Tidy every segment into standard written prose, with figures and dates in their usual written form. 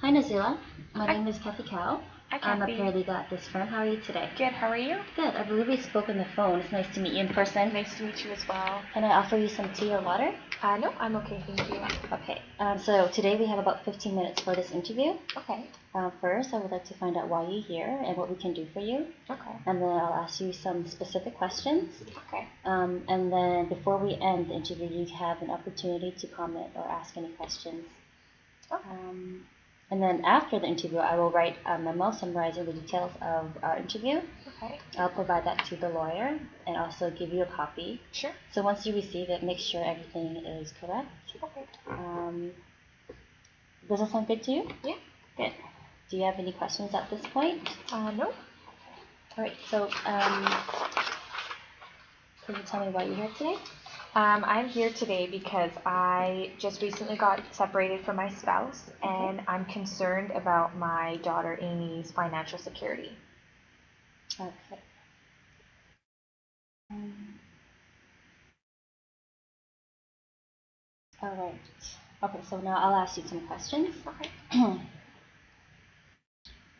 Hi, Nazila. My Hi. name is Kathy Cow. Hi, I'm a Kathy. paralegal at this firm. How are you today? Good. How are you? Good. I believe we spoke on the phone. It's nice to meet you in person. Nice to meet you as well. Can I offer you some tea or water? No, I'm okay. Thank you. Okay. So today we have about 15 minutes for this interview. Okay. First, I would like to find out why you're here and what we can do for you. Okay. And then I'll ask you some specific questions. Okay. And then before we end the interview, you have an opportunity to comment or ask any questions. Okay. And then after the interview, I will write a memo summarizing the details of our interview. Okay. I'll provide that to the lawyer and also give you a copy. Sure. So once you receive it, make sure everything is correct. Okay. Does that sound good to you? Yeah. Good. Do you have any questions at this point? No. All right. So can you tell me why you're here today? I'm here today because I just recently got separated from my spouse, and I'm concerned about my daughter Amy's financial security. Okay. All right. Okay, so now I'll ask you some questions. Okay.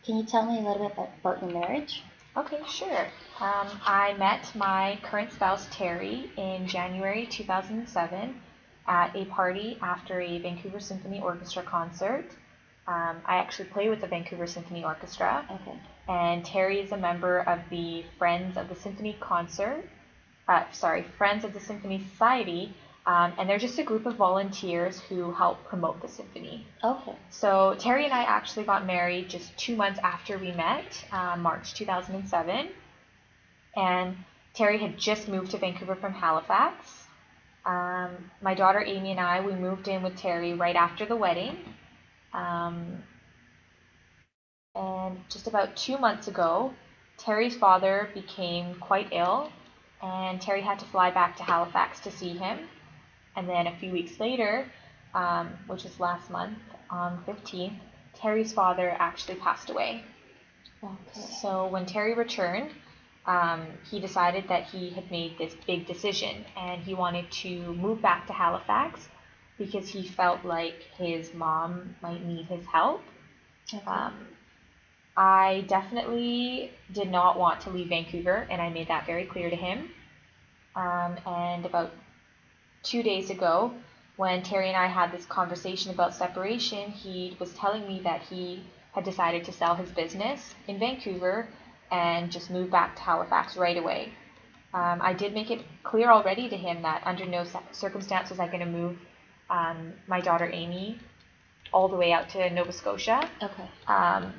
Can you tell me a little bit about your marriage? Okay, sure. I met my current spouse, Terry, in January 2007 at a party after a Vancouver Symphony Orchestra concert. I actually play with the Vancouver Symphony Orchestra. Okay. And Terry is a member of the Friends of the Symphony Friends of the Symphony Society, and they're just a group of volunteers who help promote the symphony. Okay. So Terry and I actually got married just 2 months after we met, March 2007. And Terry had just moved to Vancouver from Halifax. My daughter Amy and I, we moved in with Terry right after the wedding. And just about 2 months ago, Terry's father became quite ill, and Terry had to fly back to Halifax to see him. And then a few weeks later, which was last month, on 15th, Terry's father actually passed away. Okay. So when Terry returned, he decided that he had made this big decision, and he wanted to move back to Halifax because he felt like his mom might need his help. Okay. I definitely did not want to leave Vancouver, and I made that very clear to him. And about 2 days ago, when Terry and I had this conversation about separation, he was telling me that he had decided to sell his business in Vancouver and just move back to Halifax right away. I did make it clear already to him that under no circumstance was I going to move my daughter Amy all the way out to Nova Scotia. Okay.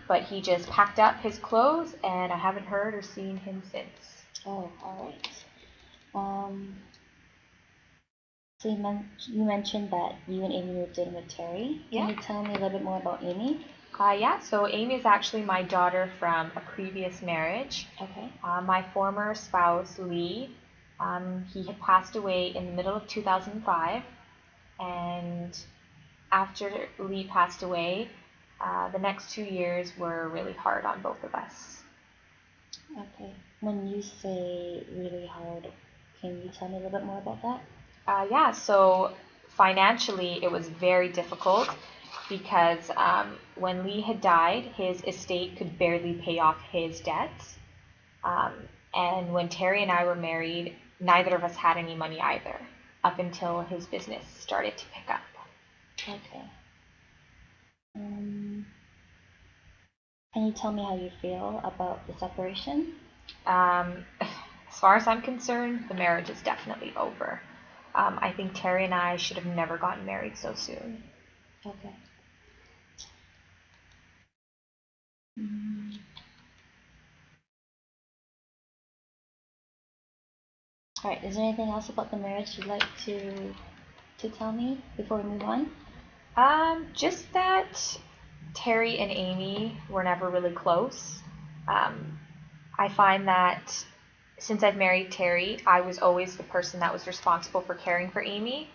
But he just packed up his clothes, and I haven't heard or seen him since. Oh, all right. So you mentioned that you and Amy moved in with Terry. Yeah. Can you tell me a little bit more about Amy? Yeah, so Amy is actually my daughter from a previous marriage. Okay. My former spouse, Lee, he had passed away in the middle of 2005, and after Lee passed away, the next 2 years were really hard on both of us. Okay. When you say really hard, can you tell me a little bit more about that? Yeah, so financially it was very difficult because when Lee had died, his estate could barely pay off his debts. And when Terry and I were married, neither of us had any money either, up until his business started to pick up. Okay. Can you tell me how you feel about the separation? As far as I'm concerned, the marriage is definitely over. I think Terry and I should have never gotten married so soon. Okay. All right. Is there anything else about the marriage you'd like to tell me before we move on? Just that Terry and Amy were never really close. I find that since I've married Terry, I was always the person that was responsible for caring for Amy.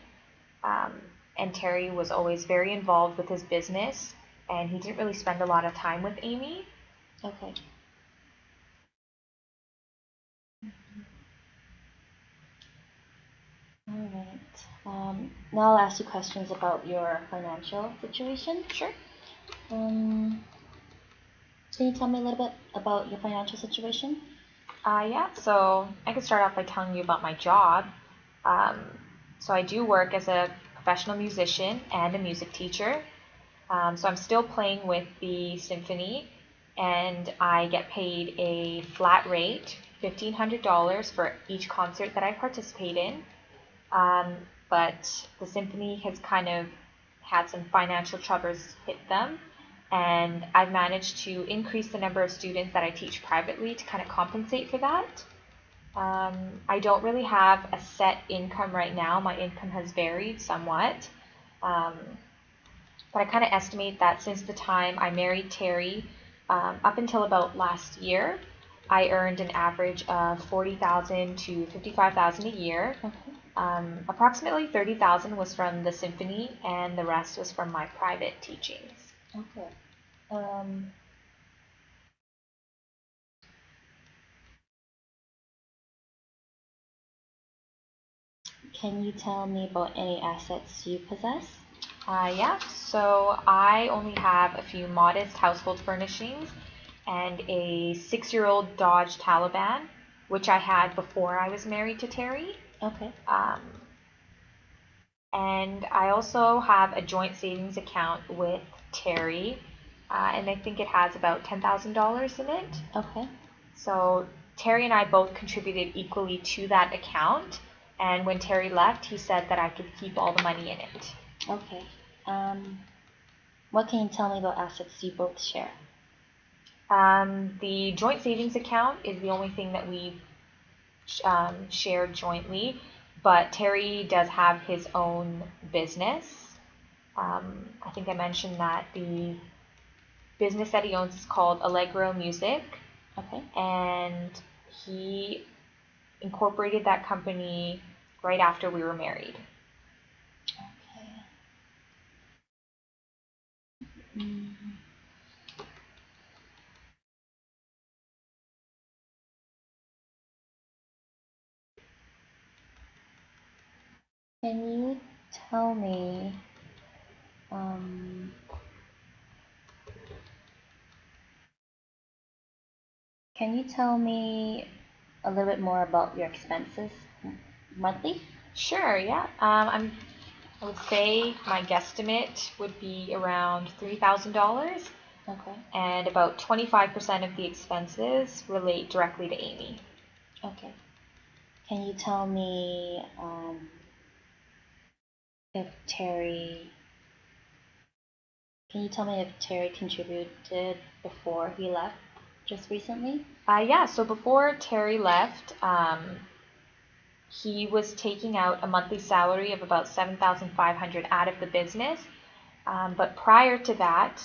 And Terry was always very involved with his business, and he didn't really spend a lot of time with Amy. Okay. All right. Now I'll ask you questions about your financial situation. Sure. Can you tell me a little bit about your financial situation? Yeah, so I could start off by telling you about my job. Um, so I do work as a professional musician and a music teacher. So I'm still playing with the symphony, and I get paid a flat rate, $1,500 for each concert that I participate in. Um, but the symphony has kind of had some financial troubles hit them, and I've managed to increase the number of students that I teach privately to kind of compensate for that. I don't really have a set income right now. My income has varied somewhat. Um, but I kind of estimate that since the time I married Terry, up until about last year, I earned an average of 40,000 to 55,000 a year. Okay. Approximately 30,000 was from the symphony, and the rest was from my private teachings. Okay. Um, can you tell me about any assets you possess? Yeah, so I only have a few modest household furnishings and a 6-year-old Dodge Taliban, which I had before I was married to Terry. Okay. And I also have a joint savings account with Terry, and I think it has about $10,000 in it. Okay. So Terry and I both contributed equally to that account, and when Terry left, he said that I could keep all the money in it. Okay. What can you tell me about assets you both share? The joint savings account is the only thing that we share jointly, but Terry does have his own business. I think I mentioned that the business that he owns is called Allegro Music. Okay. And he incorporated that company right after we were married. Okay. Mm. Can you tell me, um, can you tell me a little bit more about your expenses monthly? Sure, yeah. I would say my guesstimate would be around $3,000, Okay. and about 25% of the expenses relate directly to Amy. Okay. Can you tell me if Terry Can you tell me if Terry contributed before he left just recently? Yeah, so before Terry left, he was taking out a monthly salary of about $7,500 out of the business. But prior to that,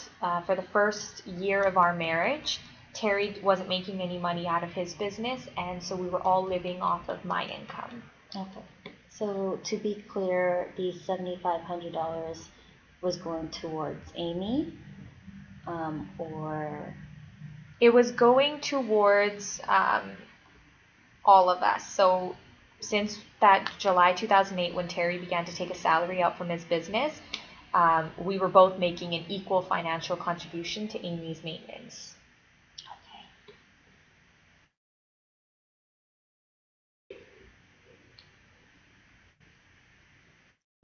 for the first year of our marriage, Terry wasn't making any money out of his business, and so we were all living off of my income. Okay. So to be clear, the $7,500 was going towards Amy, or It was going towards all of us. So since that July 2008, when Terry began to take a salary out from his business, we were both making an equal financial contribution to Amy's maintenance. okay.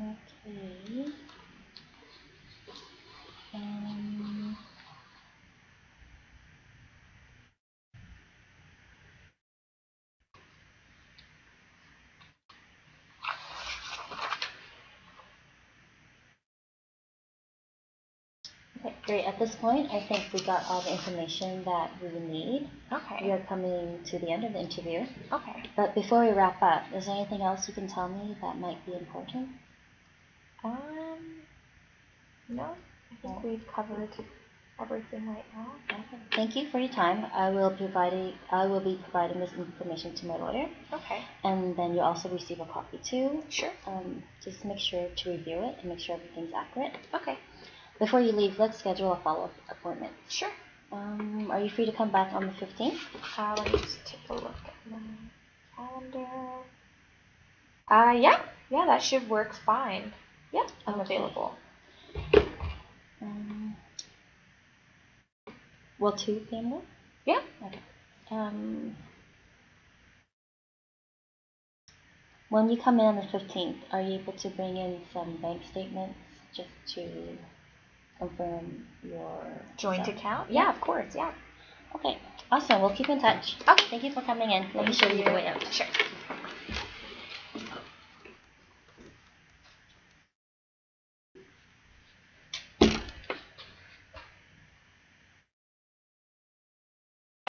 Okay. Um, okay, great. At this point, I think we got all the information that we need. Okay. We are coming to the end of the interview. Okay. But before we wrap up, is there anything else you can tell me that might be important? No, I think we've covered everything right now. Okay. Thank you for your time. I will be providing this information to my lawyer. Okay. And then you'll also receive a copy too. Sure. Just make sure to review it and make sure everything's accurate. Okay. Before you leave, let's schedule a follow-up appointment. Sure. Are you free to come back on the 15th? Let me just take a look at my calendar. Yeah, that should work fine. Yeah, I'm Okay. available. Um, Will 2 p.m. work? Yeah. Okay. When you come in on the 15th, are you able to bring in some bank statements just to confirm your Joint stuff? account? Yeah, of course. Yeah. Okay. Awesome. We'll keep in touch. Okay. Thank you for coming in. Let me Thank show you the you. way out. Sure.